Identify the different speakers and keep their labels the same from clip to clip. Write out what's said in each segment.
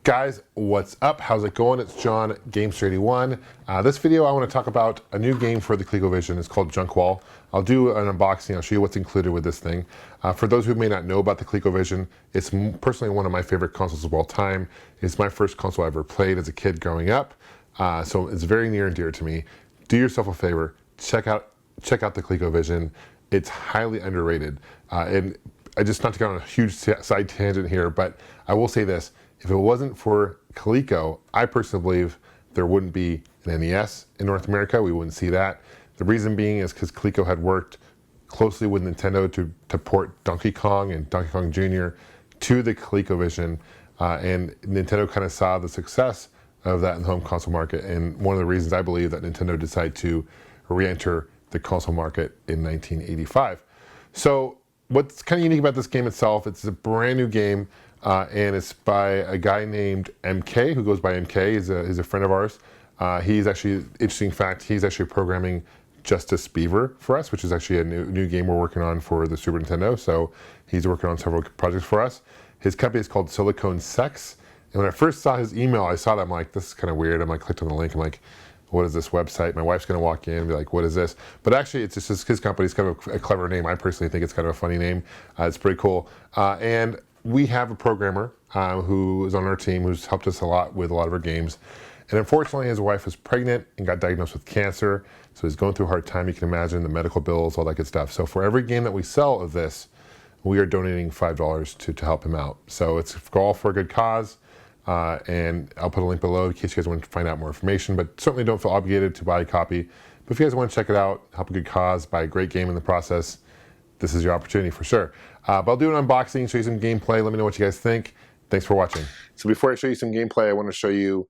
Speaker 1: Guys, what's up? How's it going? It's John, Gamester81. This video I want to talk about a new game for the ColecoVision. It's called Junkwall. I'll do an unboxing. I'll show you what's included with this thing. For those who may not know about the ColecoVision, it's personally one of my favorite consoles of all time. It's my first console I ever played as a kid growing up, so it's very near and dear to me. Do yourself a favor, check out the ColecoVision. It's highly underrated. And I just, not to go on a huge side tangent here, but I will say this. If it wasn't for Coleco, I personally believe there wouldn't be an NES in North America. We wouldn't see that. The reason being is because Coleco had worked closely with Nintendo to port Donkey Kong and Donkey Kong Jr. to the ColecoVision, and Nintendo kind of saw the success of that in the home console market. And one of the reasons I believe that Nintendo decided to re-enter the console market in 1985. So what's kind of unique about this game itself, it's a brand new game. And it's by a guy named MK, who goes by MK. He's a friend of ours. He's actually, interesting fact, he's actually programming Justice Beaver for us, which is actually a new game we're working on for the Super Nintendo. So he's working on several projects for us. His company is called Silicone Sex. And when I first saw his email, I saw that, I'm like, this is kind of weird. I'm like, clicked on the link. I'm like, what is this website? My wife's going to walk in and be like, what is this? But actually, it's just his company. It's kind of a clever name. I personally think it's kind of a funny name. It's pretty cool. And we have a programmer who is on our team who's helped us a lot with a lot of our games. And unfortunately, his wife was pregnant and got diagnosed with cancer. So he's going through a hard time. You can imagine the medical bills, all that good stuff. So for every game that we sell of this, we are donating $5 to help him out. So it's all for a good cause. And I'll put a link below in case you guys want to find out more information. But certainly don't feel obligated to buy a copy. But if you guys want to check it out, help a good cause, buy a great game in the process, this is your opportunity for sure. But I'll do an unboxing, show you some gameplay. Let me know what you guys think. Thanks for watching. So before I show you some gameplay, I want to show you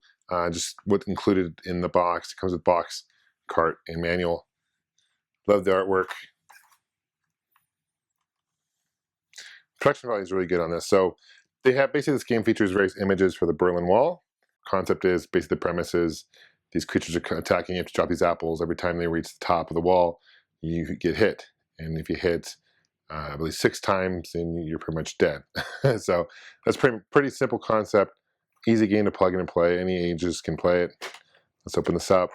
Speaker 1: just what's included in the box. It comes with box, cart, and manual. Love the artwork. Production value is really good on this. So they have, basically this game features various images for the Berlin Wall. Concept is, basically the premise is, these creatures are attacking. You have to drop these apples. Every time they reach the top of the wall, you get hit. And if you hit, I believe 6 times, then you're pretty much dead. So that's pretty simple concept. Easy game to plug in and play. Any ages can play it. Let's open this up.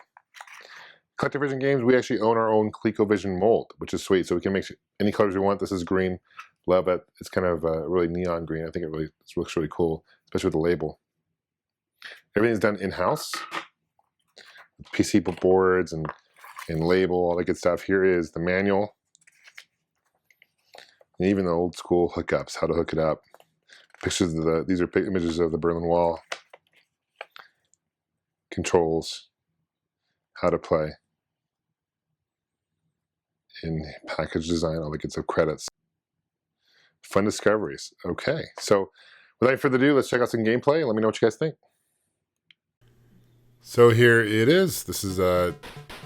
Speaker 1: ColecoVision games, we actually own our own ColecoVision mold, which is sweet. So we can make any colors we want. This is green. Love it. It's kind of really neon green. I think it looks really cool, especially with the label. Everything's done in-house. PC boards and label, all that good stuff. Here is the manual. And even the old school hookups, how to hook it up. Pictures of these are images of the Berlin Wall. Controls, how to play. In package design, all the good stuff, credits. Fun discoveries. Okay, so without further ado, let's check out some gameplay and let me know what you guys think. So here it is. This is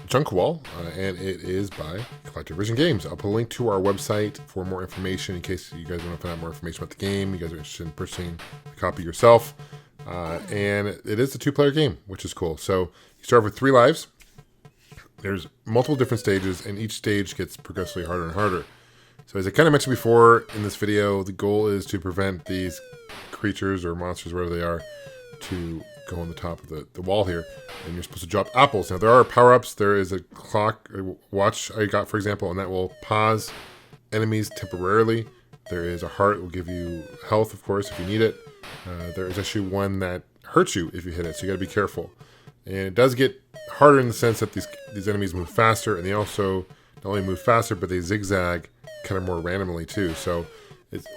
Speaker 1: Junkwall, and it is by ColecoVision Games. I'll put a link to our website for more information in case you guys want to find out more information about the game. You guys are interested in purchasing a copy yourself. And it is a 2-player game, which is cool. So you start with 3 lives. There's multiple different stages, and each stage gets progressively harder and harder. So as I kind of mentioned before in this video, the goal is to prevent these creatures or monsters, whatever they are, to go on the top of the wall here, and you're supposed to drop apples. Now there are power-ups. There is a clock, a watch I got, for example, and that will pause enemies temporarily. There is a heart, will give you health, of course, if you need it. There is actually one that hurts you if you hit it, so you got to be careful. And it does get harder in the sense that these enemies move faster, and they also not only move faster, but they zigzag kind of more randomly too. So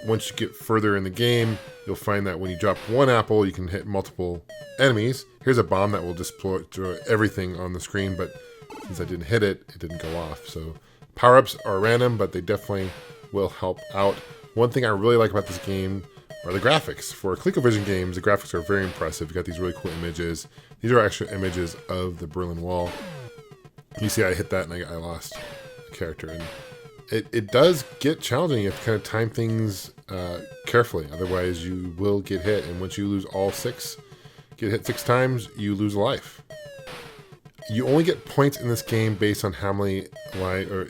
Speaker 1: once you get further in the game, you'll find that when you drop 1 apple, you can hit multiple enemies. Here's a bomb that will destroy everything on the screen, but since I didn't hit it, it didn't go off. So power-ups are random, but they definitely will help out. One thing I really like about this game are the graphics. For ColecoVision games, the graphics are very impressive. You got these really cool images. These are actual images of the Berlin Wall. You see I hit that and I lost a character. And it does get challenging. You have to kind of time things carefully. Otherwise, you will get hit. And once you lose all 6, get hit 6 times, you lose a life. You only get points in this game based on how many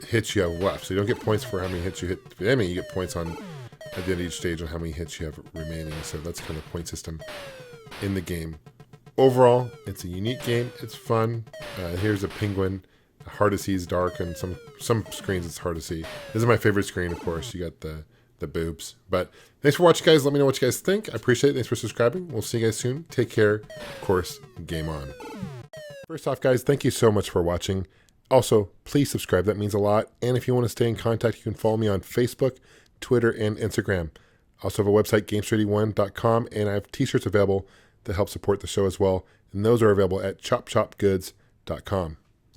Speaker 1: hits you have left. So you don't get points for how many hits you hit the enemy. You get points on at the end of each stage on how many hits you have remaining. So that's kind of the point system. in the game. Overall, it's a unique game. It's fun. Here's a penguin. Hard to see is dark, and some screens it's hard to see. This is my favorite screen, of course. You got the boobs. But thanks for watching, guys. Let me know what you guys think. I appreciate it. Thanks for subscribing. We'll see you guys soon. Take care. Of course, game on. First off, guys, thank you so much for watching. Also, please subscribe. That means a lot. And if you want to stay in contact, you can follow me on Facebook, Twitter, and Instagram. I also have a website, Gamester81.com, and I have t-shirts available that help support the show as well. And those are available at chopchopgoods.com.